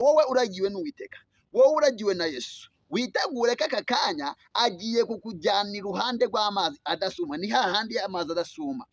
wowe uragiwe n'Uwiteka, wowe uragiwe na Yesu. Witegure kaka kanya agiye kukujyana iruhande rw'amazi adasuma. Ni hahandi y'amazi adasuma.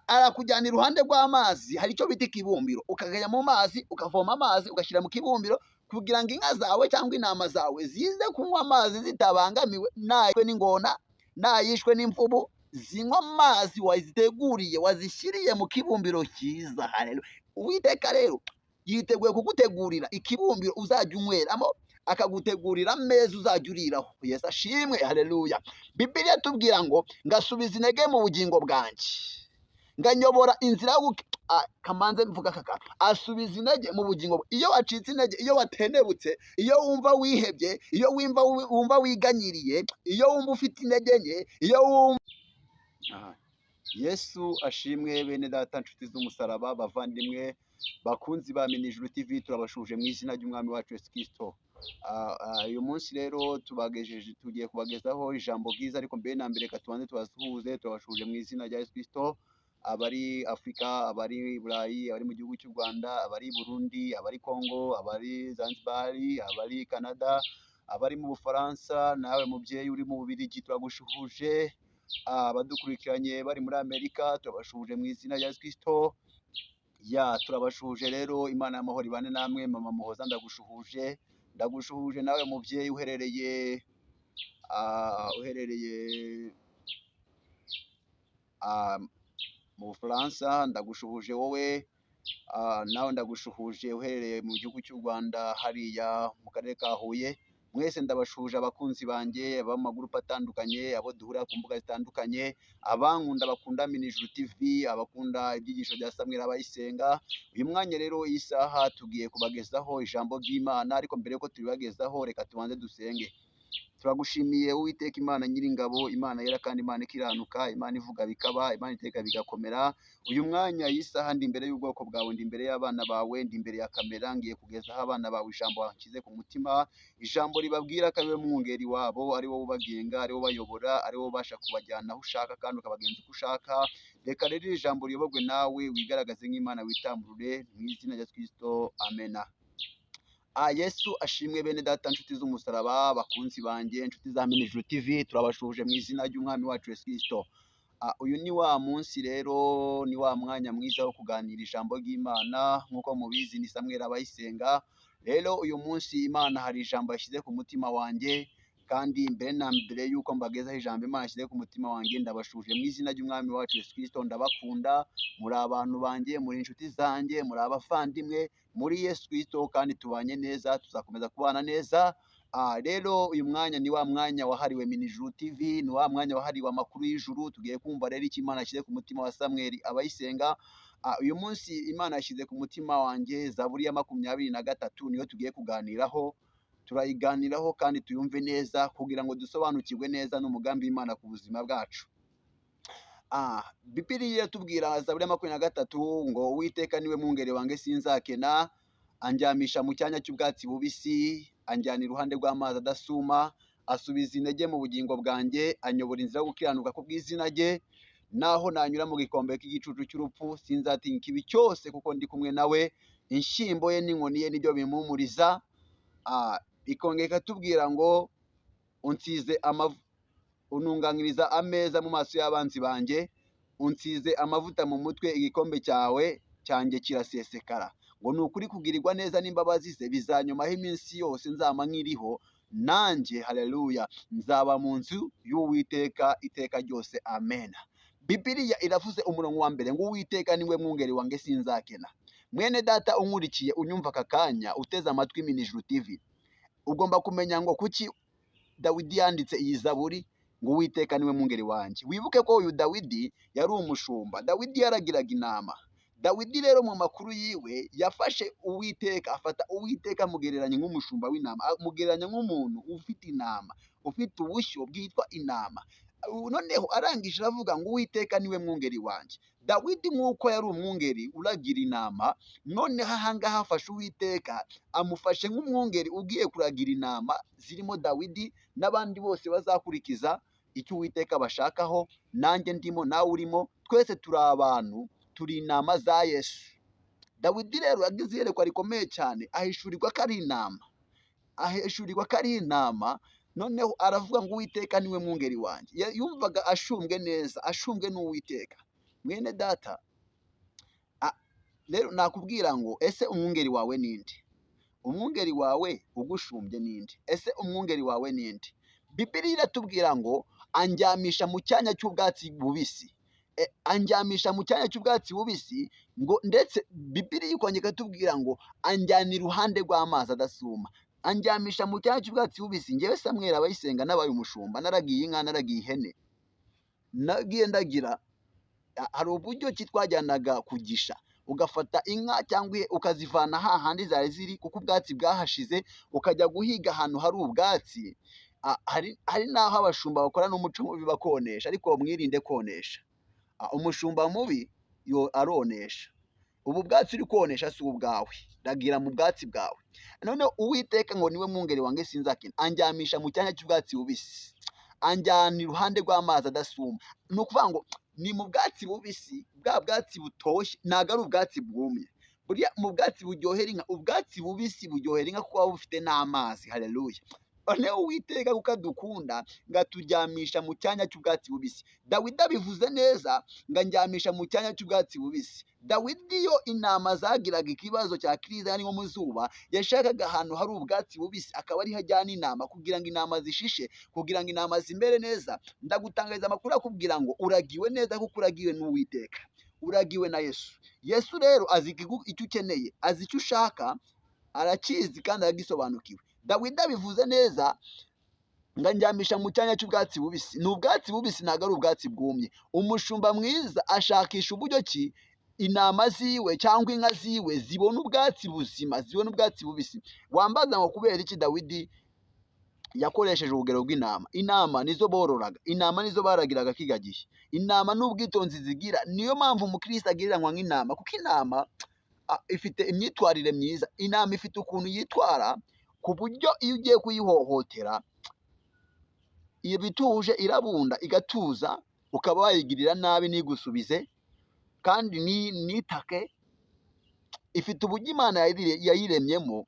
Arakujyana iruhande rw'amazi, hari icyo bita ikibumbiro, ukagaya mu mazi, ukavoma amazi, ugashyira mu kibumbiro, kugira ngo inka zawe cyangwa intama zawe zize kunywa amazi zitabangamiwe nayishwe n'ingona, nayishwe n'imvubu. Zinywa amazi waziteguriye, wazishyiriye mu kibumbiro cyiza. Haleluya. Uwiteka rero yiteguye kugutegurira ikibumbiro uzajya unyweramo, akagutegurira ameza uzajya uriraho. Yesu ashimwe. Haleluya. Bibiliya tubwira ngo ngasubiza intege mu bugingo bwanjye, nganyobora inzira kamanze mvuga kaka, asubiza intege mu bugingo. Iyo wacitse intege, iyo watenebutse, iyo wumva wihebye, iyo wumva wiganyiriye, iyo wumva ufite intege nke, iyo wumva Yesu ashimwe. Bene data, nshuti z'umusaraba, bavandimwe bakunzi ba Minijuru TV, turabashuje mu izina ry'umwami wacu Yesu Kristo. Uyu munsi rero tugiye kubagezaho ijambo ryiza, ariko mbere na mbere katubanze tubasuhuze. Turabashuje mu izina rya Yesu Kristo, abari Afrika, abari Burayi, abari mu gihugu cy'u Rwanda, abari Burundi, abari Congo, abari Zanzibar, abari Canada, abari mu Bufaransa, nawe mubyeyi uri mu Bubiligi turagushuhuje. Abadukurikiranye bari muri Amerika turabashuje mu izina rya Yesu Kristo. Turabashuje rero, Imana y'amahoro ibane namwe. Mama Muhoza ndagushuhuje nawe mubyeyi uherereye mu Bufaransa, ndagushuhuje wowe. Nawe ndagushuhuje uherereye mu gihugu cy'u Rwanda hariya mu karere ka Huye. Mwese ndabashuje abakunzi banjye, aba mu magurupe atandukanye, abo duhurira ku mbuga zitandukanye, abankunda bakunda Minijuru TV, abakunda ibyigisho bya Samuel abayisenga. Uyu mwanya rero, iyi saha tugiye kubagezaho ijambo ry'Imana, ariko mbere yuko tubibagezaho reka tubanze dusenge. Turagushimiye Uwiteka Imana Nyiringabo, Imana yera kandi Imana ikiranuka, Imana ivuga bikaba, Imana iteka bigakomera. Uyu mwanya y'isaha ndi imbere y'ubwoko bwawe, ndi imbere y'abana bawe, ndi imbere ya kamera, ngiye kugezaho abana bawe ijambo wanshyize ku mutima, ijambo ribabwira ko ari we mwungeri wabo, ari wowe ubagenga, ari wowe ubayobora, ari wowe ubasha kubajyana aho ushaka kandi ukabagenza uko ushaka. Reka rero iri jambo riyobogwe nawe, wigaragaze nk'Imana, witamburure mu izina rya Kristo, amena. Yesu ashimwe. Bene data, nshuti z'umusaraba, bakunzi banjye, nshuti za Minijuru TV, turabashuje mu izina ry'umwami wacu Yesu Kristo. Uyu ni wa munsi rero, ni wa mwanya mwiza wo kuganira ijambo ry'Imana. Nk'uko mubizi, ni Samuel abayisenga. Rero uyu munsi Imana hari ijambo yashyize ku mutima wanjye, kandi mbere na mbere yuko mbagezaho ijambo Imana yashyize ku mutima wanjye, ndabashuje mu izina ry'umwami wacu Yesu Kristo. Ndabakunda, muri abantu banjye, muri inshuti zanjye, muri abavandimwe muri Yesu Kristo, kandi tubanye neza, tuzakomeza kubana neza. Rero uyu mwanya ni wa mwanya wahariwe Minijuru TV, ni wa mwanya wahariwe amakuru y'ijuru. Tugiye kumva rero icyo Imana yashyize ku mutima wa Samuel abayisenga. Uyu munsi Imana yashyize ku mutima wanjye Zaburi ya 23, niyo tugiye kuganiraho. Turayiganiraho kandi tuyumve neza, kugira ngo dusobanukirwe neza n'umugambi w'Imana ku buzima bwacu. Bibiliya tubwira Zaburi ya 23 ngo Uwiteka niwe mwungeri wanjye sinzakena, andyamisha mu cyanya cy'ubwatsi bubisi, anjyana iruhande rw'amazi adasuma, asubiza intege mu bugingo bwanjye, anyobora inzira yo gukiranuka ku bw'izina rye. Naho nanyura mu gikombe cy'igicucu cy'urupfu, sinzatinya ikibi cyose, kuko ndi kumwe nawe. Inshyimbo ye n'inkoni ye nibyo bimpumuriza. Ikongera ikatubwira ngo untunganiriza ameza mu maso y'abanzi banjye, unsize amavuta mu mutwe, igikombe cyawe cyanjye kirasesekara. Ngo ni ukuri kugirirwa neza n'imbabazi ze bizanyomaho iminsi yose nzaba nkiriho, nanjye haleluya nzaba mu nzu y'Uwiteka iteka ryose, amena. Bibiliya iravuze umurongo wa mbere ngo Uwiteka niwe mwungeri wanjye sinzakena. Mwene data unkurikiye unyumva aka kanya, uteze amatwi Minijuru TV, ugomba kumenya ngo kuki Dawidi yanditse iyi zaburi ngo Uwiteka niwe mwungeri wanjye. Wibuke ko uyu Dawidi yari umushumba, Dawidi yaragiraga intama. Dawidi rero mu makuru yiwe yafashe Uwiteka, afata Uwiteka amugereranya nk'umushumba w'intama, amugereranya nk'umuntu ufite intama, ufite ubushyo bwitwa intama. Noneho arangije aravuga ngo Uwiteka niwe mwungeri wanjye. Dawidi nk'uko yari umwungeri uragira intama, noneho ahangaha afashe Uwiteka amufashe nk'umwungeri ugiye kuragira intama zirimo Dawidi n'abandi bose bazakurikiza icyo Uwiteka bashakaho. Nanjye ndimo, nawe urimo, twese turi abantu, turi intama za Yesu. Dawidi rero yagize iyerekwa rikomeye cyane, ahishurirwa ko ari intama, noneho aravuga ngo Uwiteka niwe mwungeri wanjye. Yumvaga ashumbwe neza, ashumbwe n'Uwiteka. Mwene data, rero nakubwira ngo ese umwungeri wawe ninde? Umwungeri wawe ugushumbye ninde? Ese umwungeri wawe ninde? Bibiliya iratubwira ngo anjyamisha mu cyanya cy'ubwatsi bubisi. Anjyamisha mu cyanya cy'ubwatsi bubisi, ngo ndetse Bibiliya ikongera ikatubwira ngo anjyana iruhande rw'amazi adasuma. Anjyamisha mu cyanya cy'ubwatsi bubisi. Ngewe Samweli abayisenga nabaye umushumba, naragiye inka, naragiye ihene, nagiye ndagira. Hari uburyo ki twajyanaga kugisha, ugafata inka cyangwa ukazivana hahandi zari ziri, kuko ubwatsi bwahashize, ukajya guhiga ahantu hari ubwatsi. Hari n'aho abashumba bakora n'umuco mubi bakonesha, ariko mwirinde konesha. Umushumba mubi yo aronesha. Ubu bwatsi uri konesha si ubwawe, ragira mu bwatsi bwawe. None Uwiteka ngo niwe mwungeri wanjye sinzakena, anjyamisha mu cyanya cy'ubwatsi bubisi, anjyana iruhande rw'amazi adasuma. Ni ukuvuga ngo ni mu bwatsi bubisi, bwa bwatsi butoshye, ntabwo ari ubwatsi bwumye. Buriya mu bwatsi buryohera inka, ubwatsi bubisi buryohera inka kuko buba bufite n'amazi. Haleluya. Noneho Uwiteka kuko adukunda ngo atujyamisha mu cyanya cy'ubwatsi bubisi. Dawidi abivuze neza ngo anjyamisha mu cyanya cy'ubwatsi bubisi. Dawidi iyo intama zagiraga ikibazo cya kiriza, yani nko mu zuba, yashakaga ahantu hari ubwatsi bubisi, akaba ariho ajyana intama kugira ngo intama zishishe, kugira ngo intama zimere neza. Ndagutangariza amakuru akubwira ngo uragiwe neza, kuko uragiwe n'Uwiteka, uragiwe na Yesu. Yesu rero azi icyo ukeneye, azi icyo ushaka, arakizi kandi aragisobanukiwe. Dawidi abivuze neza ngo anjyamisha mu cyanya cy'ubwatsi bubisi. Ni ubwatsi bubisi, ntabwo ari ubwatsi bwumye. Umushumba mwiza ashakisha uburyo ki intama ziwe cyangwa inka ziwe zibona ubwatsi buzima, zibona ubwatsi bubisi. Wambaza ngo kubera iki Dawidi yakoresheje urugero rw'intama? Intama nizo bororaga, intama nizo baragiraga kiga gihe. Intama n'ubwitonzi zigira, niyo mpamvu umukristo agereranywa nk'intama, kuko intama ifite imyitwarire myiza. Intama ifite ukuntu yitwara, ku buryo iyo ugiye kuyihohotera iyo bituje irabunda igatuza, ukaba wayigirira nabi ntigusubize kandi nitake. Ifite uburyo Imana yayiremyemo,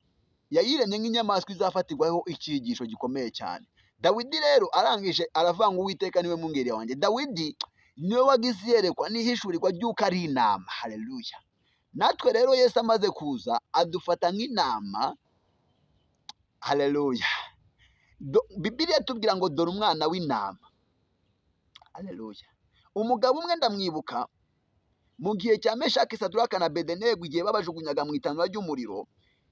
yayiremye nk'inyamaswa izafatirwaho icyigisho gikomeye cyane. Dawidi rero arangije aravuga ngo Uwiteka niwe mwungeri wanjye. Dawidi niwe wagize iyerekwa n'ihishurirwa ry'uko ari intama. Haleluya. Natwe rero Yesu amaze kuza adufata nk'intama. Haleluya. Bibiliya tubwira ngo dore umwana w'intama. Haleluya. Umugabo umwe ndamwibuka mu gihe cya Meshaki, Saduraka na Abedenego, igihe babajugunyaga mu itanura ry'umuriro,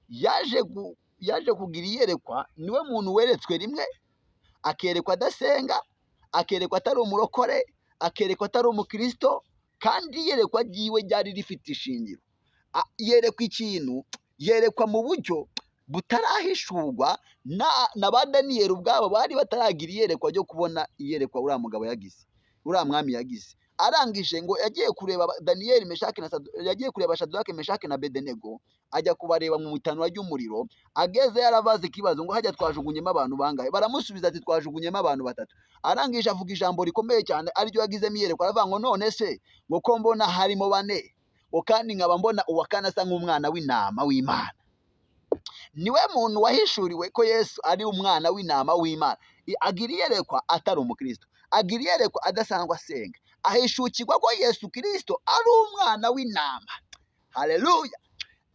yaje kugira iyerekwa. Niwe muntu weretswe rimwe, akerekwa adasenga, akerekwa atari umurokore, akerekwa atari umukristo, kandi iyerekwa ryiwe ryari rifite ishingiro. Yerekwa ikintu, yerekwa mu buryo butarahishurwa na ba Daniyeli ubwabo bari bataragira iyerekwa ryo kubona iyerekwa uriya mugabo yagize, uriya mwami yagize. Arangije ngo yagiye kureba Daniyeli, yagiye kureba Saduraka, Meshaki na Abedenego, ajya kubareba mu itanura ry'umuriro. Ageze yarabaza ikibazo ngo hajya twajugunyemo abantu bangahe? Baramusubiza ati twajugunyemo abantu 3. Arangije avuga ijambo rikomeye cyane, ariryo yagizemo iyerekwa. Aravuga ngo none se ngo ko mbona harimo 4, ngo kandi nkaba mbona uwa 4 asa nk'umwana w'intama w'Imana. Niwe muntu wahishuriwe ko Yesu ari umwana w'intama w'Imana. Agira iyerekwa atari umukristo, agira iyerekwa adasanzwe asenga, ahishukirwa ko Yesu Kristo ari umwana w'intama. Haleluya.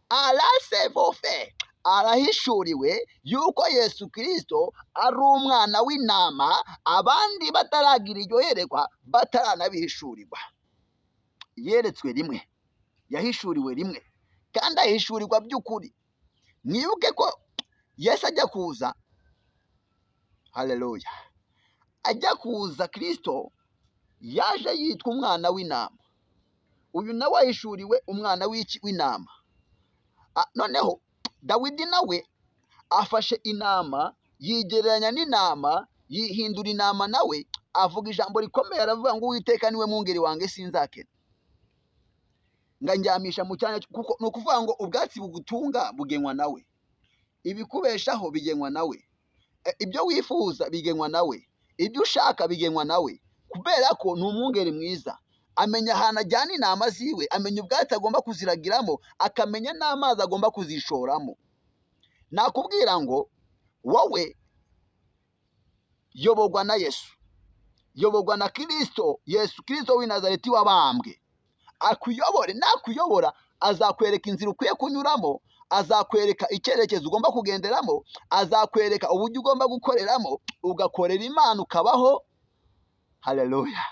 Arasevofe, arahishuriwe yuko Yesu Kristo ari umwana w'intama, abandi bataragira iryo yerekwa, bataranabishurirwa. Yeretswe rimwe, yahishuriwe rimwe, kandi ahishurirwa by'ukuri. Mwibuke ko Yesu ajya kuza, haleluya, ajya kuza Kristo yaje yitwa umwana w'intama. Uyu nawe ahishuriwe umwana w'intama. Noneho Dawidi nawe afashe intama, yigereranya n'intama, yihindura intama, nawe avuga ijambo rikomeye, aravuga ngo Uwiteka niwe mwungeri wanjye sinzakena, ngo anjyamisha mu cyanya. Kuko ni ukuvuga ngo ubwatsi bugutunga bugenwa nawe, ibikubeshaho bigenwa nawe, ibyo wifuza bigenwa nawe, ibyo ushaka bigenwa nawe, kubera ko ni umwungeri mwiza. amenya ahantu ajyana intama ziwe, amenya ubwatsi agomba kuziragiramo, akamenya n'amazi agomba kuzishoramo. Nakubwira ngo wowe yoborwa na Yesu, yoborwa na Kristo, Yesu Kristo w'i Nazareti wabambwe. Akuyobore, nakuyobora azakwereka inzira ukwiye kunyuramo, azakwereka icyerekezo ugomba kugenderamo, azakwereka uburyo ugomba gukoreramo, ugakorera Imana ukabaho, haleluya,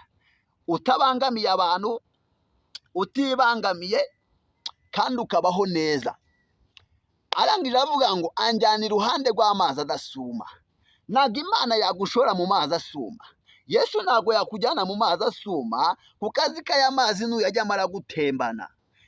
utabangamiye abantu, utibangamiye, kandi ukabaho neza. Arangije avuga ngo anjyana iruhande rw'amazi adasuma. Ntabwo Imana yagushora mu mazi asuma. Yesu ntabwo yakujyana mu mazi asuma, kuko azi ko aya mazi nuyajya amara gutembana.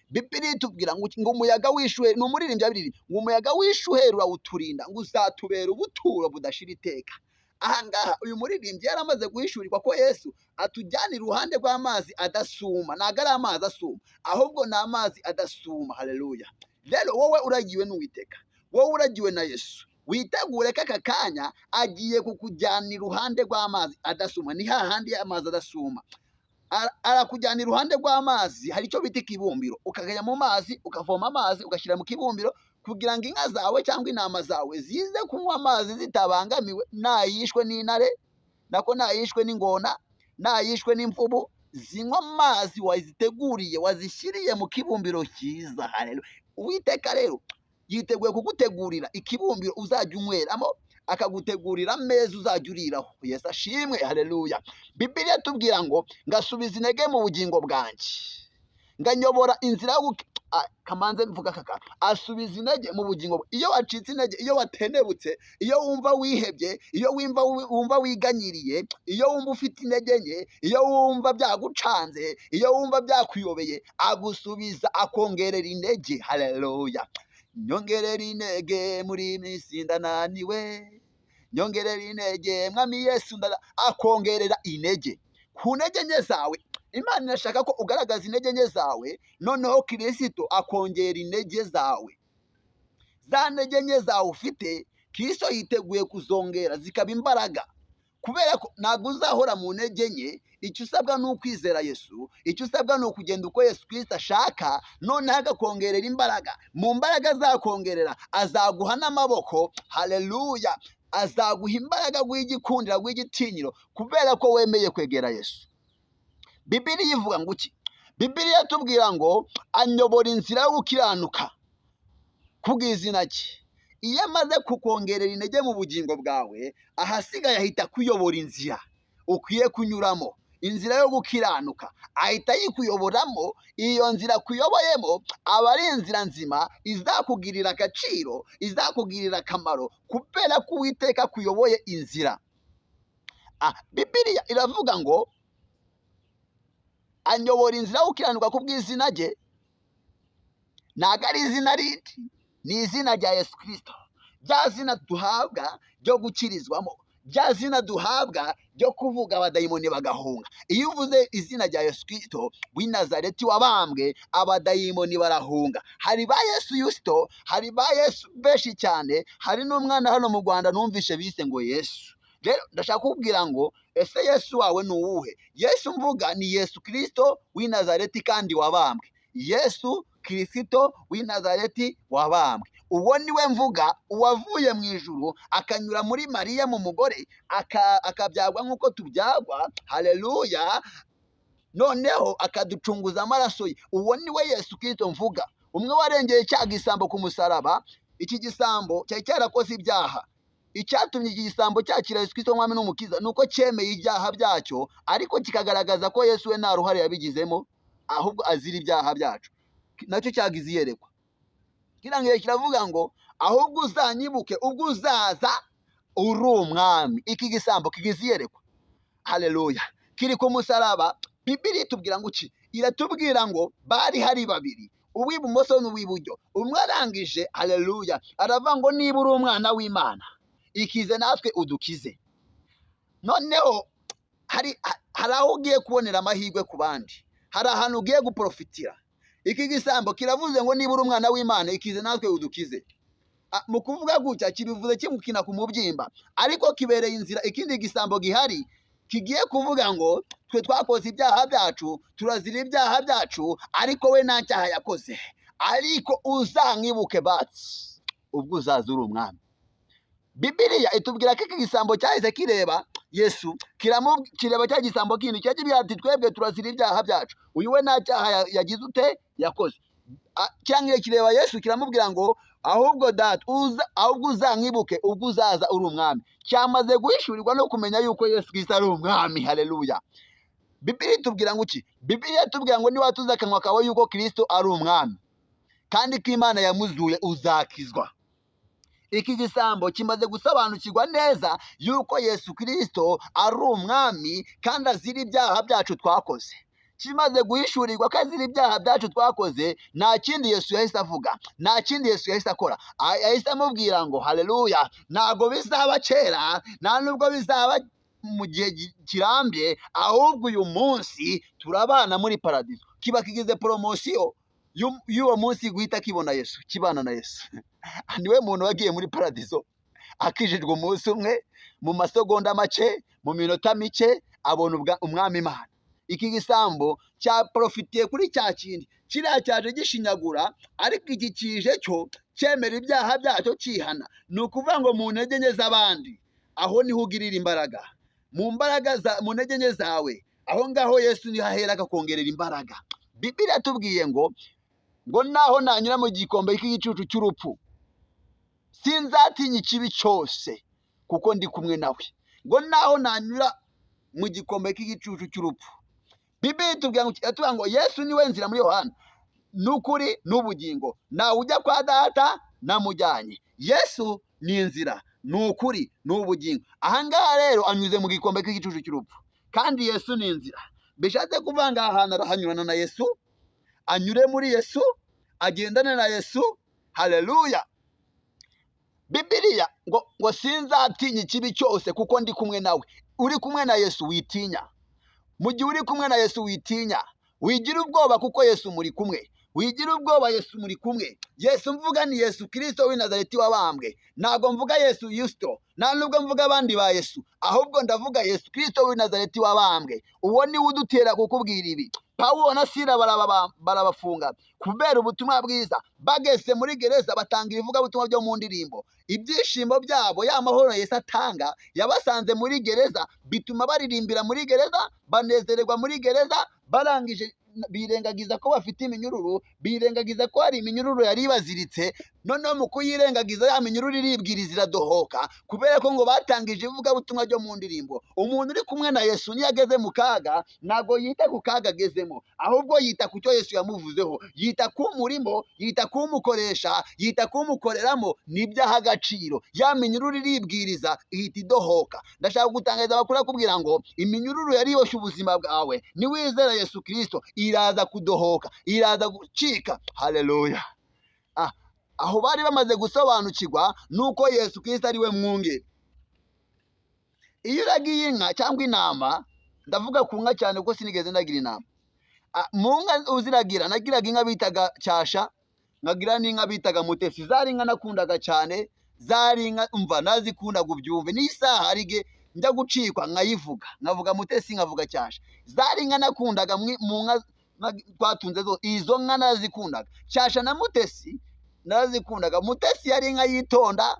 Bibiliya itubwira ngo umuyaga w'ishuheri, ni umuririmbyi abiri, ngo umuyaga w'ishuheri urawuturinda, ngo uzatubera ubuturo budashira iteka. Ahangaha uyu muririmbyi yaramaze guhishurirwa ko Yesu atujyana iruhande rw'amazi adasuma. Ntabwo ari amazi asuma, ahubwo ni amazi adasuma. Haleluya. Rero wowe uragiwe n'Uwiteka, wowe uragiwe na Yesu, witegure ko aka kanya agiye kukujyana iruhande rw'amazi adasuma. Ni hahandi amazi adasuma, arakujyana iruhande rw'amazi. Hari icyo bita ikibumbiro, ukagaya mu mazi, ukavoma amazi, ugashyira mu kibumbiro, kugira ngo inka zawe cyangwa intama zawe zize kunywa amazi zitabangamiwe, nayishwe n'intare, nako nayishwe n'ingona, nayishwe n'imvubu, zinywa amazi waziteguriye, wazishyiriye mu kibumbiro cyiza. Haleluya. Uwiteka rero yiteguye kugutegurira ikibumbiro uzajya unyweramo, akagutegurira ameza uzajya uriraho. Yesu ashimwe. Haleluya. Bibiliya tubwira ngo ngasubiza intege mu bugingo bwanjye, nganyobora inzira yo kamanze mvuga kaka, asubiza intege mu bugingo. Iyo wacitse intege, iyo watenebutse, iyo wumva wihebye, iyo wumva wiganyiriye, iyo wumva ufite intege nke, iyo wumva byagucanze, iyo wumva byakuyobeye, agusubiza, akongerera intege. Haleluya. Nyongerera intege muri minsi ndananiwe, nyongerera intege mwami Yesu, akongerera intege ku ntege nke zawe. Imana irashaka ko ugaragaza intege nke zawe, noneho Kristo akongera intege zawe. Za ntege nke zawe ufite, Kristo yiteguye kuzongera zikaba imbaraga, kubera ko ntabwo uzahora mu ntege nke. Icyo usabwa ni ukwizera Yesu, icyo usabwa ni ukugenda uko Yesu Kristo ashaka, noneho agakongerera imbaraga. Mu mbaraga azakongerera, azaguha n'amaboko. Haleluya. Azaguha imbaraga rw'igikundira, rw'igitinyiro, kubera ko wemeye kwegera Yesu. Bibiliya ivuga ngo iki? Bibiliya tubwira ngo anyobora inzira yo gukiranuka kubw'izina rye. Iyo amaze kukongerera intege mu bugingo bwawe, ahasigaye ahita kuyobora inzira ukwiye kunyuramo, inzira yo gukiranuka. Ahita yikuyoboramo. Iyo nzira kuyoboyemo aba ari inzira nzima, izakugirira agaciro, izakugirira akamaro, kubera ko Uwiteka kuyoboye inzira. Bibiliya iravuga ngo anyobora inzira yo gukiranuka kubw'izina rye. Ntabwo ari izina rindi, ni izina rya Yesu Kristo, rya zina duhabwa ryo gukirizwamo, rya zina duhabwa ryo kuvuga abadayimoni bagahunga. Iyo uvuze izina rya Yesu Kristo w'i Nazareti wabambwe, abadayimoni barahunga. Hari ba Yesu Yusto, hari ba Yesu benshi cyane, hari n'umwana hano mu Rwanda numvishe bise ngo Yesu. Rero ndashaka kubwira ngo ese Yesu wawe ni uwuhe? Yesu mvuga ni Yesu Kristo w'i Nazareti kandi wabambwe. Yesu Kristo w'i Nazareti wabambwe, uwo niwe mvuga, uwavuye mu ijuru akanyura muri Mariya mu mugore, akabyagwa nk'uko tubyagwa. Haleluya. Noneho akaducunguza amaraso ye. Uwo niwe Yesu Kristo mvuga, umwe warengeye cya gisambo ku musaraba. Iki gisambo cyari cyarakoze ibyaha. Icyatumye iki gisambo cyakira Yesu Kristo mwami n'umukiza, nuko cyemeye ibyaha byacyo, ariko kikagaragaza ko Yesu we nta ruhare yabigizemo, ahubwo azira ibyaha byacu. Nacyo cyagize iyerekwa. Kirangiye kiravuga ngo ahubwo uzanyibuke ubwo uzaza uri umwami. Iki gisambo kigize iyerekwa. Haleluya. Kiri ku musaraba. Bibiliya itubwira ngo iki? Iratubwira ngo bari hari babiri, uw'ibumoso n'uw'iburyo. Umwe arangije, haleluya, aravuga ngo niba uri umwana w'Imana, ikize natwe udukize. Noneho hari aho ugiye kubonera amahirwe ku bandi, hari ahantu ugiye guprofitira. Iki gisambo kiravuze ngo niba uri umwana w'Imana, ikize natwe udukize. Mu kuvuga gutya kibivuze kimukina ku mubyimba, ariko kibereye inzira ikindi gisambo gihari kigiye kuvuga ngo twe twakoze ibyaha byacu, turazira ibyaha byacu, ariko we nta cyaha yakoze, ariko uzamwibuke batsi ubwo uzaza uri umwami. Bibiliya itubwira ko iki gisambo cyahise kireba Yesu, kireba cya gisambo kindi cyagira ati twebwe turazira ibyaha byacu, uyu we nta cyaha yagize ute yakoze. Cyangwa kireba Yesu kiramubwira ngo ahubwo data ahubwo uzamwibuke ubwo uzaza uri umwami. Cyamaze guhishurirwa no kumenya yuko Yesu Kristo ari umwami. Haleluya. Bibiliya itubwira ngo iki? Bibiliya itubwira ngo niba tuza akanwa kawe yuko Kristo ari umwami kandi ko Imana yamuzuye uzakizwa. Iki gisambo kimaze gusobanukirwa neza yuko Yesu Kristo ari umwami kandi azira ibyaha byacu twakoze. Kimaze guhishurirwa ko azira ibyaha byacu twakoze, nta kindi Yesu yahise avuga, nta kindi Yesu yahise akora. Yahise amubwira ngo haleluya, ntabwo bizaba kera, nta nubwo bizaba mu gihe kirambye, ahubwo uyu munsi turabana muri paradiso. Kiba kigize poromosiyo y'uwo munsi guhita kibona Yesu, kibana na Yesu. Niwe muntu wagiye muri paradiso akijijwe umunsi umwe, mu masegonda make, mu minota mike abona umwami Imana. Iki gisambo cyaprofitiye kuri cya kindi, kiriya cyaje gishinyagura, ariko iki kije cyo cyemera ibyaha byacyo cyihana. Ni ukuvuga ngo mu ntege nke z'abandi aho niho ugirira imbaraga, mu ntege nke zawe aho ngaho Yesu niho ahera akakongerera imbaraga. Bibiliya yatubwiye ngo naho nanyura mu gikombe cy'igicucu cy'urupfu sinzatinya ikibi cyose kuko ndi kumwe nawe. Ngo naho nanyura mu gikombe cy'igicucu cy'urupfu, Bibiliya itubwira ngo Yesu niwe nzira muri Yohana n'ukuri n'ubugingo, nawe ujya kwa data namujyanye. Yesu ni inzira, n'ukuri n'ubugingo. Ahangaha rero anyuze mu gikombe cy'igicucu cy'urupfu, kandi Yesu ni inzira. Bishatse kuvanga ahantu arahanyurana na Yesu, anyure muri Yesu, agendane na Yesu. Haleluya. Bibiliya ngo sinzatinya ikibi cyose kuko ndi kumwe nawe. Uri kumwe na Yesu witinya. Mu gihe uri kumwe na Yesu witinya, wigira ubwoba kuko Yesu muri kumwe. Wigira ubwoba, Yesu muri kumwe. Yesu mvuga ni Yesu Kristo w'i Nazareti wabambwe. Ntabwo mvuga Yesu Yusto, nta nubwo mvuga abandi ba Yesu, ahubwo ndavuga Yesu Kristo w'i Nazareti wabambwe. Uwo niwe udutera kukubwira ibi. Pawulo na Sila barabafunga kubera ubutumwa bwiza. Bageze muri gereza batanga ibivugabutumwa byo mu ndirimbo. Ibyishimo byabo, ya mahoro Yesu atanga yabasanze muri gereza, bituma baririmbira muri gereza, banezererwa muri gereza. Barangije birengagiza ko bafite iminyururu, birengagiza ko hari iminyururu yari ibaziritse. Noneho mu kuyirengagiza ya minyururu iribwiriza iradohoka, kubera ko ngo batangije ivugabutumwa ryo mu ndirimbo. Umuntu uri kumwe na Yesu niyo ageze mu kaga, ntabwo yita ku kaga agezemo, ahubwo yita ku cyo Yesu yamuvuzeho. Yita ku murimo, yita ku mukoresha, yita ku mukoreramo. Nibyaha agaciro. Ya minyururu iribwiriza ihita idohoka. Ndashaka gutangariza amakuru akubwira ngo iminyururu yari yoshye ubuzima bwawe, niwizera Yesu Kristo iraza kudohoka, iraza gucika. Haleluya. Aho bari bamaze gusobanukirwa nuko Yesu Kristo ari we mwungeri. Iyo uragiye inka cyangwa intama, ndavuga ku nka cyane kuko sinigeze ndagira intama. Mu nka uziragira, nagiraga inka bitaga cyasha, nkagira n'inka bitaga mutesi. Zari inka nakundaga cyane, zari inka umva nazikundaga ubyumve. N'isaha arige njya gucikwa nkayivuga, nkavuga mutesi nkavuga cyasha. Zari inka nakundaga mu nka twatunze zo, izo nka nazikundaga. Cyasha na mutesi nazikundaga. Mutesi yari inka yitonda,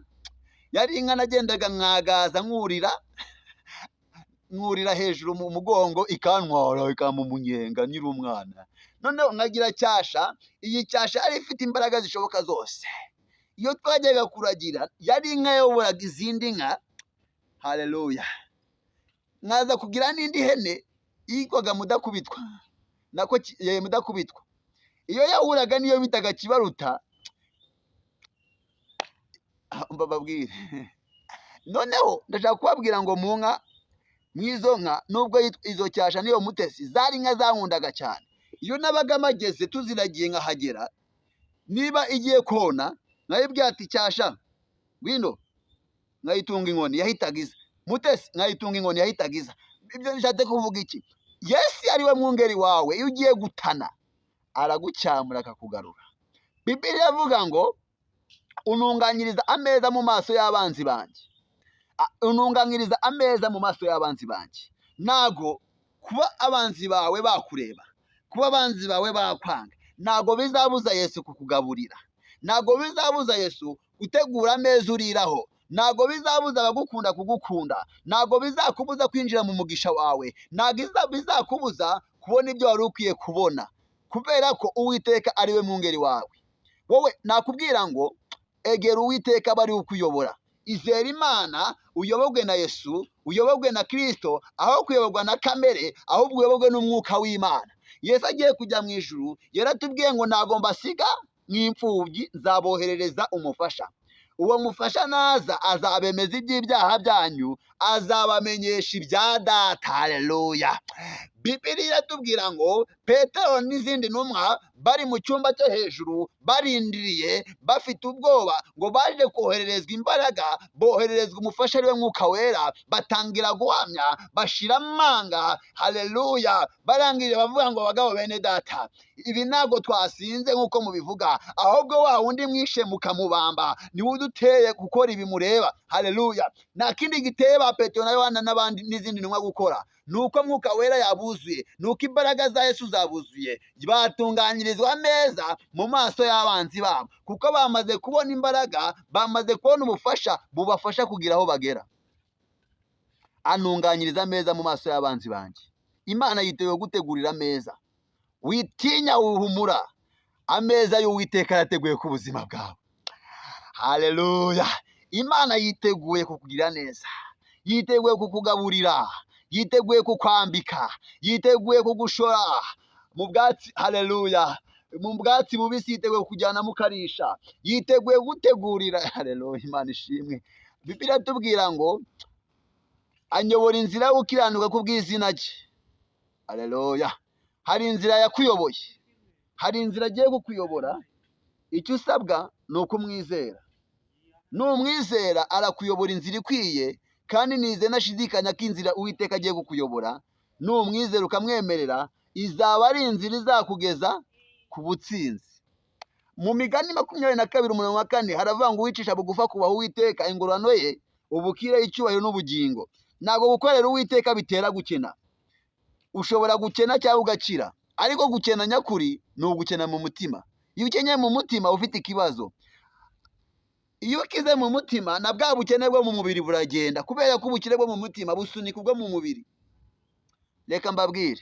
yari inka nagendaga mwagaza nkurira hejuru mu mugongo, ikantwara ikampa umunyenga nyiri umwana. Noneho nkagira cyasha. Iyi cyasha yari ifite imbaraga zishoboka zose. Iyo twajyaga kuragira, yari inka yayoboraga izindi nka. Haleluya. Nkaza kugira n'indi hene yitwaga mudakubitwa, nako mudakubitwa. Iyo yahuraga niyo bitaga kibaruta, mbababwire. Noneho ndashaka kubabwira ngo mu nka, mwizo nka, nubwo izo cyasha niyo mutesi, zari inka zankundaga cyane. Iyo nabaga mageze tuziragiye nkahagera, niba igiye kona nkayibwira ati cyasha ngwino, nkayitunga inkoni yahitaga iza. Mutesi nkayitunga inkoni yahitaga iza. Ibyo bishatse kuvuga iki? Yesu ari we mwungeri wawe. Iyo ugiye gutana aragucyamura akakugarura. Bibiliya avuga ngo ununganyiriza ameza mu maso y'abanzi banjye. Ununganyiriza ameza mu maso y'abanzi banjye. nago kuba abanzi bawe bakureba, kuba abanzi bawe bakwanga, nago bizabuza Yesu kukugaburira, nago bizabuza Yesu gutegura ameza uriraho, nago bizabuza abagukunda kugukunda, nago bizakubuza kwinjira mu mugisha wawe, nago bizakubuza kubona ibyo wari ukwiye kubona, kubera ko Uwiteka ari we mwungeri wawe. Wowe nakubwira ngo egera Uwiteka bari ukuyobora, izera Imana, uyoborwe na Yesu, uyoborwe na Kristo, aho kuyoborwa na kamere, ahubwo uyoborwe n'umwuka w'Imana. Yesu agiye kujya mu ijuru yaratubwiye ngo ntago mbasiga nk'imfubyi, nzaboherereza umufasha. Uwo mufasha naza azabemeza iby'ibyaha byanyu, azabamenyesha ibya Data. Haleluya. Bibiliya iratubwira ngo Petero n'izindi ntumwa bari mu cyumba cyo hejuru barindiriye bafite ubwoba, ngo baje kohererezwa imbaraga, bohererezwa umufasha ari we Mwuka Wera, batangira guhamya, bashira amanga. Haleluya. Barangije bavuga ngo bagabo bene Data, ibi ntabwo twasinze nk'uko mubivuga, ahubwo wa wundi mwishe mukamubamba niwe uduteye gukora ibi mureba. Haleluya. Nta kindi giteye ba Petero na Yohana n'abandi n'izindi ntumwa gukora, nuko Mwuka Wera yabuzuye, nuko imbaraga za Yesu zabuzuye, batunganyirizwa ameza mu maso y'abanzi babo, kuko bamaze kubona imbaraga, bamaze kubona ubufasha bubafasha kugira aho bagera. Anunganyiriza ameza mu maso y'abanzi banjye. Imana yiteguye gutegurira ameza, witinya uhumura, ameza y'Uwiteka yateguye ku buzima bwawe. Haleluya. Imana yiteguye kukugirira neza, yiteguye kukugaburira, yiteguye kukwambika, yiteguye kugushora mu bwatsi. Haleluya. Mu bwatsi bubisi yiteguye kujyana mukarisha, yiteguye gutegurira. Haleluya. Imana ishimwe. Bibiliya tubwira ngo anyobora inzira yo gukiranuka kubw'izina rye. Haleluya. Hari inzira yakuyoboye, hari inzira agiye kukuyobora. Icyo usabwa ni ukumwizera. Numwizera arakuyobora inzira ikwiye, kandi nize nashidikanya ko inzira Uwiteka agiye kukuyobora, numwizera ukamwemerera, izaba ari inzira izakugeza ku butsinzi. Mu Migani 22:4 haravuga ngo uwicisha bugufa kubaha Uwiteka, ingororano ye ubukire, icyubahiro n'ubugingo. Ntabwo gukorera Uwiteka bitera gukena. Ushobora gukena cyangwa ugakira, ariko gukena nyakuri ni ugukena mu mutima. Iyo ukenye mu mutima ufite ikibazo, iyo ukize mu mutima na bwa bukene bwo mu mubiri buragenda, kubera ko ubukene bwo mu mutima busunika ubwo mu mubiri. Reka mbabwire,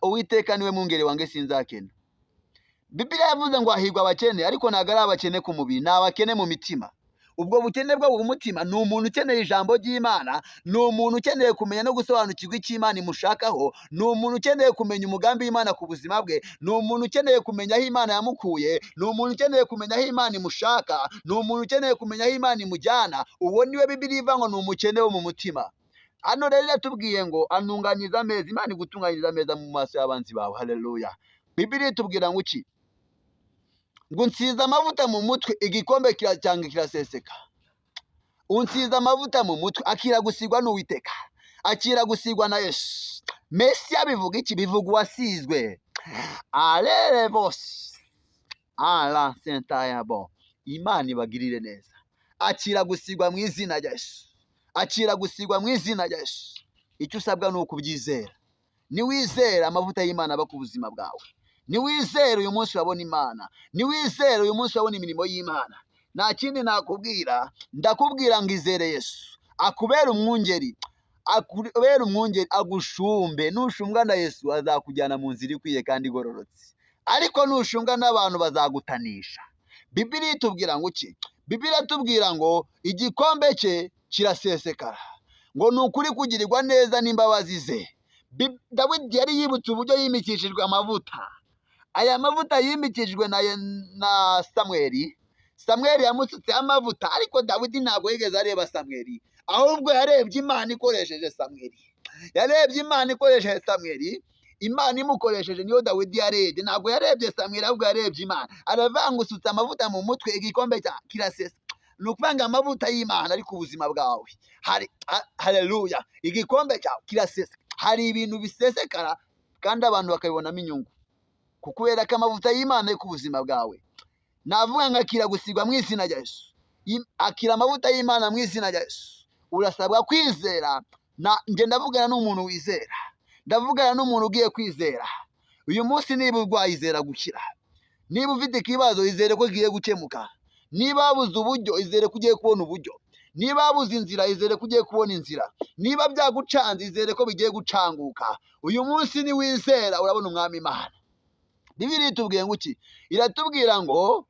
Uwiteka niwe mwungeri wanjye sinzakena. Bibiliya yavuze ngo hahirwa abakene, ariko ntabwo ari abakene ku mubiri, ni abakene mu mitima. Ubwo bukene bwo mu mutima ni umuntu ukeneye ijambo ry'Imana, ni umuntu ukeneye kumenya no gusobanukirwa icyo Imana imushakaho, ni umuntu ukeneye kumenya umugambi w'Imana ku buzima bwe, ni umuntu ukeneye kumenya aho Imana yamukuye, ni umuntu ukeneye kumenya aho Imana imushaka, ni umuntu ukeneye kumenya aho Imana imujyana. Uwo niwe Bibiliya ivuga ngo ni umukene wo mu mutima. Hano rero yatubwiye ngo antunganyiza ameza. Imana igutunganyiriza ameza mu maso y'abanzi bawe. Haleluya. Bibiliya itubwira ngo iki? Ngo unsize amavuta mu mutwe, igikombe cyangwa kiraseseka. Unsize amavuta mu mutwe, akira gusigwa n'Uwiteka, akira gusigwa na Yesu. Mesiya bivuga iki? Bivuga uwasizwe. Alele bose ala sentayabo. Imana ibagirire neza. Akira gusigwa mu izina rya Yesu, akira gusigwa mu izina rya Yesu. Icyo usabwa ni ukubyizera. Niwizera amavuta y'Imana aba ku buzima bwawe, niwizere uyu munsi urabona Imana, niwizere uyu munsi urabona imirimo y'Imana. Nta kindi nakubwira, ndakubwira ngo izere Yesu, akubera umwungeri, akubera umwungeri, agushumbe. Nushumwa na Yesu azakujyana mu nzira ikwiye kandi igororotse, ariko nushumwa n'abantu bazagutanisha. Bibiliya itubwira ngo iki? Bibiliya itubwira ngo igikombe cye kirasesekara, ngo ni ukuri kugirirwa neza n'imbabazi ze. Dawidi yari yibutse uburyo yimikishijwe amavuta. Aya mavuta yimikijwe na Samweli. Samweli yamusutse amavuta, ariko Dawidi ntabwo yigeze areba Samweli, ahubwo yarebye Imana ikoresheje Samweli. Yarebye Imana ikoresheje Samweli, Imana imukoresheje niyo Dawidi yarebye. Ntabwo yarebye Samweli, ahubwo yarebye Imana. Aravuga ngo usutse amavuta mu mutwe, igikombe kirasesa. Ni ukuvanga amavuta y'Imana ari ku buzima bwawe. Haleluya. Igikombe cyawe kirasesa. Hari ibintu bisesekara kandi abantu bakabibonamo inyungu, kubera ko amavuta y'Imana ari ku buzima bwawe. Navuga ngo akira gusigwa mu izina rya Yesu, akira amavuta y'Imana mu izina rya Yesu. Urasabwa kwizera nje ndavugana n'umuntu wizera, ndavugana n'umuntu ugiye kwizera. Uyu munsi niba urwaye izera gukira, niba ufite ikibazo izere ko kigiye gukemuka, niba wabuze uburyo izere ko ugiye kubona uburyo, niba wabuze inzira izere ko ugiye kubona inzira, niba byagucanze izere ko bigiye gucanguka. Uyu munsi ni wizera urabona umwami Imana. Bibiliya itubwiye ngo iki? Iratubwira ngo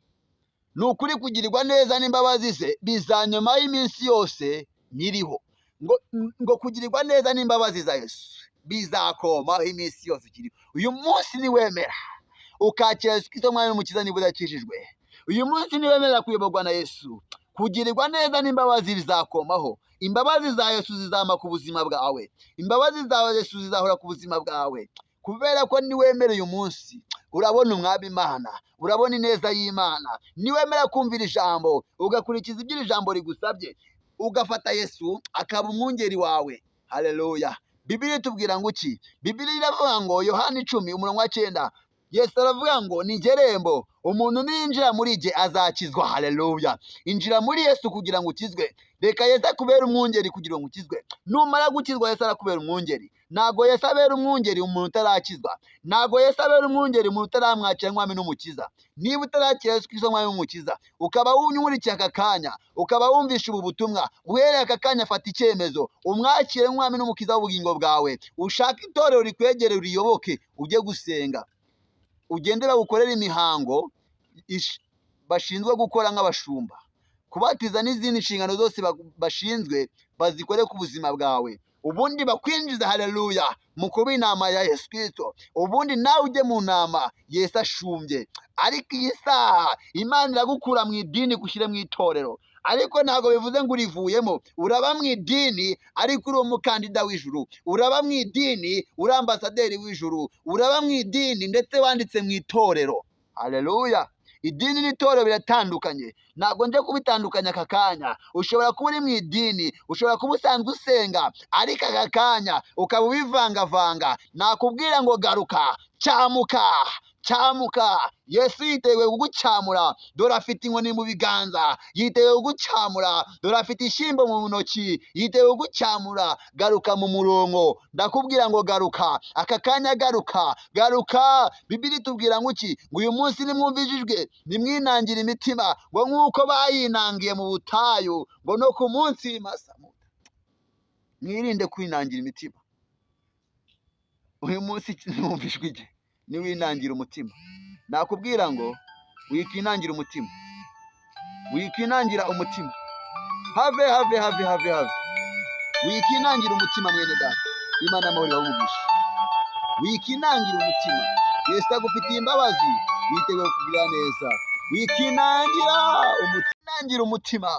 ni ukuri kugirirwa neza n'imbabazi ze bizanyuma y'iminsi yose nyiriho. Ngo kugirirwa neza n'imbabazi za Yesu bizakomaho iminsi yose ukiriho. Uyu munsi niwemera ukakira Yesu Kristo mwami n'umukiza niba udakijijwe, uyu munsi niwemera kuyoborwa na Yesu, kugirirwa neza n'imbabazi bizakomaho. Imbabazi za Yesu zizama ku buzima bwawe, imbabazi za Yesu zizahora ku buzima bwawe, kubera ko niwemera uyu munsi urabona umwami Imana, urabona ineza y'Imana. Niwemera kumvira ijambo ugakurikiza ibyo ijambo rigusabye, ugafata Yesu akaba umwungeri wawe. Haleluya. Bibiliya itubwira ngo iki? Bibiliya iravuga ngo Yohana 10:9, Yesu aravuga ngo ni gerembo, umuntu ninjira muri je azakizwa. Haleluya. Injira muri Yesu kugira ngo ukizwe. Reka Yesu akubera umwungeri kugira ngo ukizwe. Numara gukizwa Yesu arakubera umwungeri. Nago Yesu abera umwungeri umuntu utarakizwa, nago Yesu abera umwungeri umuntu utaramwakira mwami n'umukiza. Niba utarakira Yesu Kristo mwami n'umukiza, ukaba wunyurikiye aka kanya, ukaba wumvisha ubu butumwa, uhereye aka kanya fata icyemezo, umwakire mwami n'umukiza w'ubugingo bwawe. Ushaka itorero rikwegere uriyoboke, ujye gusenga, ugende bagukorera imihango bashinzwe gukora nk'abashumba, kubatiza n'izindi nshingano zose bashinzwe bazikore ku buzima bwawe. Ubundi bakwinjiza haleluya mu kuba inama ya Yesu Kristo, ubundi nawe ujye mu nama Yesu ashumbye. Ariko iyi saha Imana iragukura mu idini gushyire mu itorero, ariko ntabwo bivuze ngo urivuyemo. Uraba mu idini ariko uri umukandida w'ijuru, uraba mu idini uri ambasaderi w'ijuru, uraba mu idini ndetse wanditse mu itorero. Haleluya. Idini n'itorero biratandukanye, ntabwo nje kubitandukanya aka kanya. Ushobora kuba uri mu idini, ushobora kuba usanzwe usenga, ariko aka kanya ukaba ubivangavanga. Nakubwira ngo garuka, cyamuka, cyamuka. Yesu yiteguye kugucyamura, dore afite inkoni mu biganza, yiteguye kugucyamura, dore afite ishyimbo mu ntoki, yiteguye kugucyamura. Garuka mu murongo, ndakubwira ngo garuka, aka kanya garuka, garuka. Bibiliya itubwira ngo iki? Ngo uyu munsi nimwumvijijwe nimwinangire imitima, ngo nk'uko bayinangiye mu butayu, ngo no ku munsi w'imasamuda. Mwirinde kwinangira imitima. Uyu munsi nimwumvijwe iki? Niwinangira umutima. Nakubwira ngo wikinangira umutima, wikinangira umutima. Have wikinangira umutima mwene data. Imana amahoro y'umugisha. Wikinangira umutima. Yesu agufitiye imbabazi, yiteguye kugira neza. Wikinangira umutima,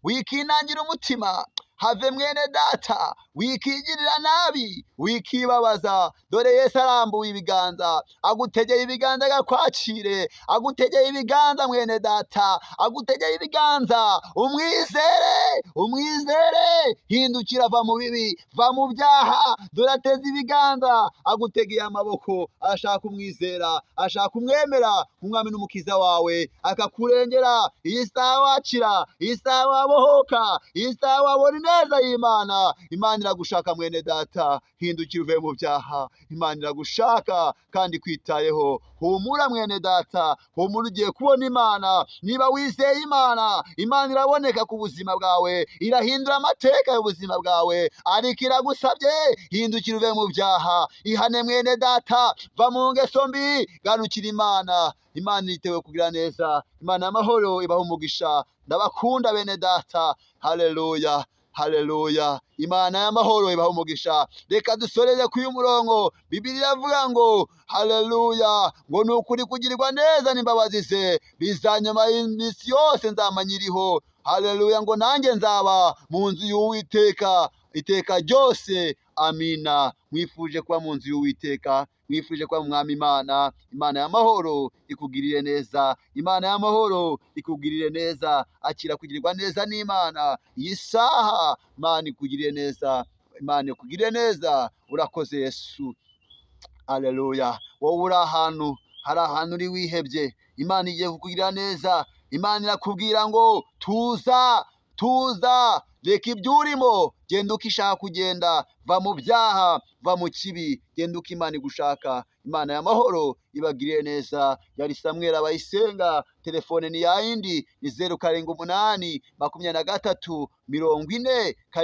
wikinangira umutima. Have mwene data, wikigirira nabi, wikibabaza. Dore Yesu arambuye ibiganza, agutegeye ibiganza agakwakire, agutegeye ibiganza mwene data, agutegeye ibiganza. Umwizere, umwizere. Hindukira, va mu bibi, va mu byaha. Dore ateze ibiganza, agutegeye amaboko. Ashaka umwizera, ashaka umwemera umwami n'umukiza wawe, akakurengera. Iyi saha wakira, iyi saha wabohoka, iyi saha wabona neza y'Imana. Imana iragushaka mwene data, hindukira uve mu byaha. Imana iragushaka kandi kwitayeho. Humura mwene data, humura, ugiye kubona Imana. Niba wizeye Imana, Imana iraboneka ku buzima bwawe, irahindura amateka y'ubuzima bwawe. Ariko iragusabye, hindukira uve mu byaha. Ihane mwene data, va mu ngeso mbi, garukira Imana. Imana yiteguye kugira neza. Imana y'amahoro ibahe umugisha. Ndabakunda bene data. Haleluya, haleluya. Imana y'amahoro ibahe umugisha. Reka dusoreze ku uyu murongo. Bibiliya iravuga ngo haleluya, ngo ni ukuri kugirirwa neza n'imbabazi ze bizanyuma y'iminsi yose nzama nyiriho. Haleluya. Ngo nanjye nzaba mu nzu y'Uwiteka iteka ryose. Amina. Mwifuje kuba mu nzu y'Uwiteka, mwifuje kuba mu mwami Imana. Imana y'amahoro ikugirire neza, Imana y'amahoro ikugirire neza. Akira kugirirwa neza n'Imana iyi saha. Imana ikugirire neza, Imana ikugirire neza. Urakoze Yesu. Haleluya. Wowe uri ahantu, hari ahantu uri wihebye, Imana igiye kukugirira neza. Imana irakubwira ngo tuza, tuza, reka ibyo urimo, genda uko ishaka kugenda, va mu byaha, va mu kibi, genda uko Imana igushaka. Imana y'amahoro ibagirire neza. Yari Samweli Abayisenga, telefone ni yayindi, ni 078 23 40 732, 078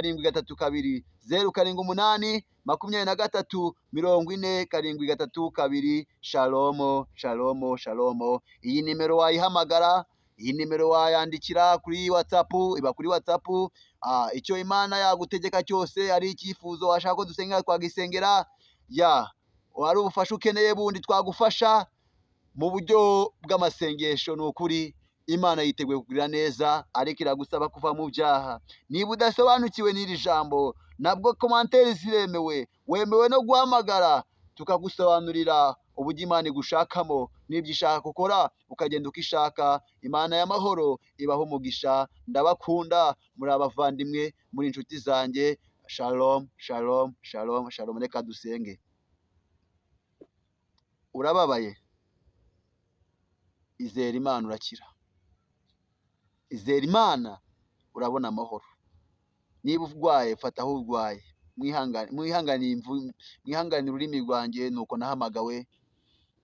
23 40 732. Shalom, shalom, shalom. Iyi nimero wayihamagara, iyi nimero wayandikira kuri WhatsApp, iba kuri WhatsApp. Icyo Imana yagutegeka cyose, ari icyifuzo washaka ko dusengera twagisengera, wari ubufasha ukeneye bundi twagufasha mu buryo bw'amasengesho. Ni ukuri Imana yiteguye kugirira neza, ariko iragusaba kuva mu byaha. Niba udasobanukiwe n'iri jambo, nabwo komanteri ziremewe, wemewe no guhamagara tukagusobanurira uburyo Imana igushakamo n'ibyo ishaka gukora, ukagenda uko ishaka. Imana y'amahoro ibaho umugisha. Ndabakunda, muri abavandimwe, muri inshuti zanjye. Shalom, shalom, shalom, shalom. Reka dusenge. Urababaye? Izera Imana urakira. Izera Imana urabona amahoro. Niba urwaye, fata aho urwaye. Mwihanganire ururimi rwanjye, nuko nahamagawe.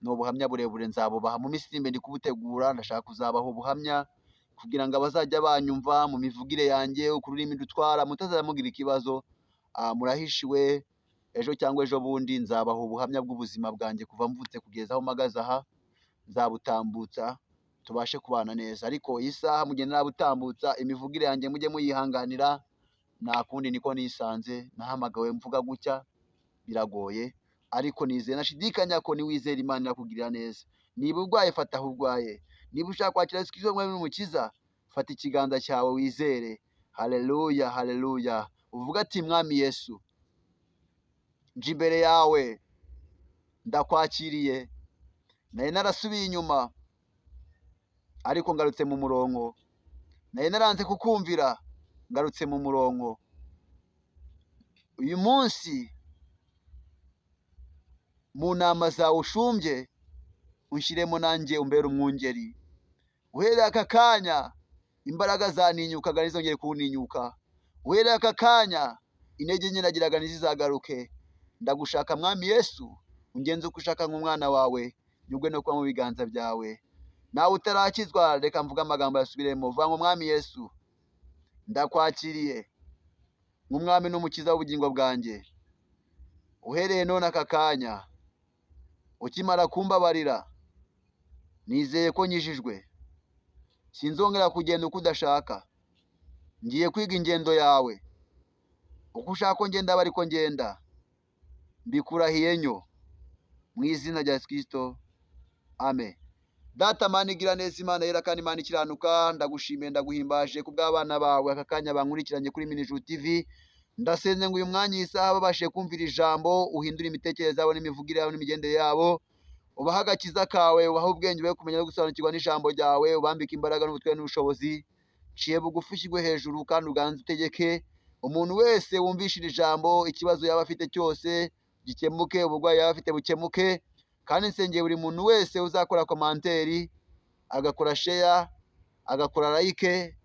Ni ubuhamya burebure nzabubaha mu minsi imbere, ndi kubutegura. Ndashaka kuzabaho ubuhamya kugira ngo abazajya banyumva mu mivugire yanjye, ku rurimi dutwara, mutazamugira ikibazo. Murahishiwe. Ejo cyangwa ejo bundi nzabaha ubuhamya bw'ubuzima bwanjye kuva mvutse kugeza aho mpagaze aha. Nzabutambutsa tubashe kubana neza, ariko iyi saha mugenda nabutambutsa, imivugire yanjye mujye muyihanganira. Nta kundi, niko nisanze, nahamagawe mvuga gutya, biragoye, ariko nizeye, nashidikanya ko niwizera Imana irakugirira neza. Niba urwaye, fata aho urwaye. Niba ushaka kwakira Yesu Kristo mwami n'umukiza, fata ikiganza cyawe wizere. Haleluya, haleluya. Uvuga ati, Mwami Yesu, nje imbere yawe, ndakwakiriye. Nari narasubiye inyuma, ariko ngarutse mu murongo. Nari naranze kukumvira, ngarutse mu murongo. Uyu munsi mu nama zawe ushumbye, unshyiremo nanjye umbere umwungeri. Uhereye aka kanya imbaraga zaninyukaga ntizongere kuntinyuka. Uhereye aka kanya intege nke nagiraga ntizizagaruke. Ndagushaka Mwami Yesu, ungenze uko ushaka nk'umwana wawe, nyugwe no kuba mu biganza byawe. Nawe utarakizwa, reka mvuga amagambo yasubiremo. Vuga ngo, Mwami Yesu, ndakwakiriye nk'umwami n'umukiza w'ubugingo bwanjye. Uhereye none aka kanya, ukimara kumbabarira, nizeye ko nyijijwe. Sinzongera kugenda uko udashaka. Ngiye kwiga ingendo yawe. Uko ushaka ko ngenda aba ariko ngenda. Mbikurahiye nyo mu izina rya Yesu Kristo. Amen. Data Mana igira neza, Imana yera kandi Imana ikiranuka, ndagushimiye, ndaguhimbaje kubw'abana bawe aka kanya bankurikiranye kuri Minijuru TV. Ndasenze ngo uyu mwanya isaha babashe kumvira ijambo, uhindura imitekerereze yabo n'imivugire yabo n'imigendere yabo. Ubaha agakiza kawe, ubaha ubwenge bwo kumenya no gusobanukirwa n'ijambo ryawe, ubambike imbaraga n'ubutware n'ubushobozi. Ciye bugufi ushyirwe hejuru kandi uganze utegeke. Umuntu wese wumvishira ijambo, ikibazo yaba afite cyose gikemuke, uburwayi yaba afite bukemuke. Kandi nsengeye buri muntu wese uzakora komanteri, agakora share, agakora like,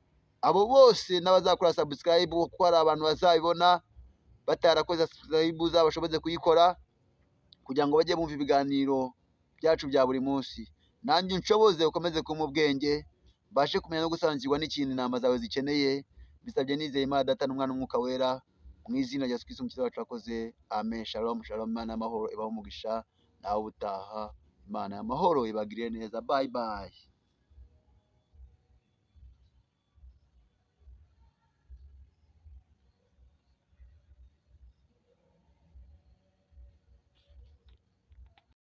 abo bose n'abazakora subscribe, kuko hari abantu bazabibona batarakoze subscribe uzabashoboze kuyikora, kugira ngo bajye bumva ibiganiro byacu bya buri munsi. Nanjye nshoboze ukomeze kumpa ubwenge, bashe kumenya no gusobanukirwa n'ikintu inama zawe zikeneye. Bisabye nizeye Imana Data n'Umwana n'Umwuka Wera, mu izina rya Yesu Kristo umukiza wacu wakoze. Amen. Shalom, shalom. Imana y'amahoro ibaho umugisha. Nawe ubutaha, Imana y'amahoro ibagirire neza. Bye bye.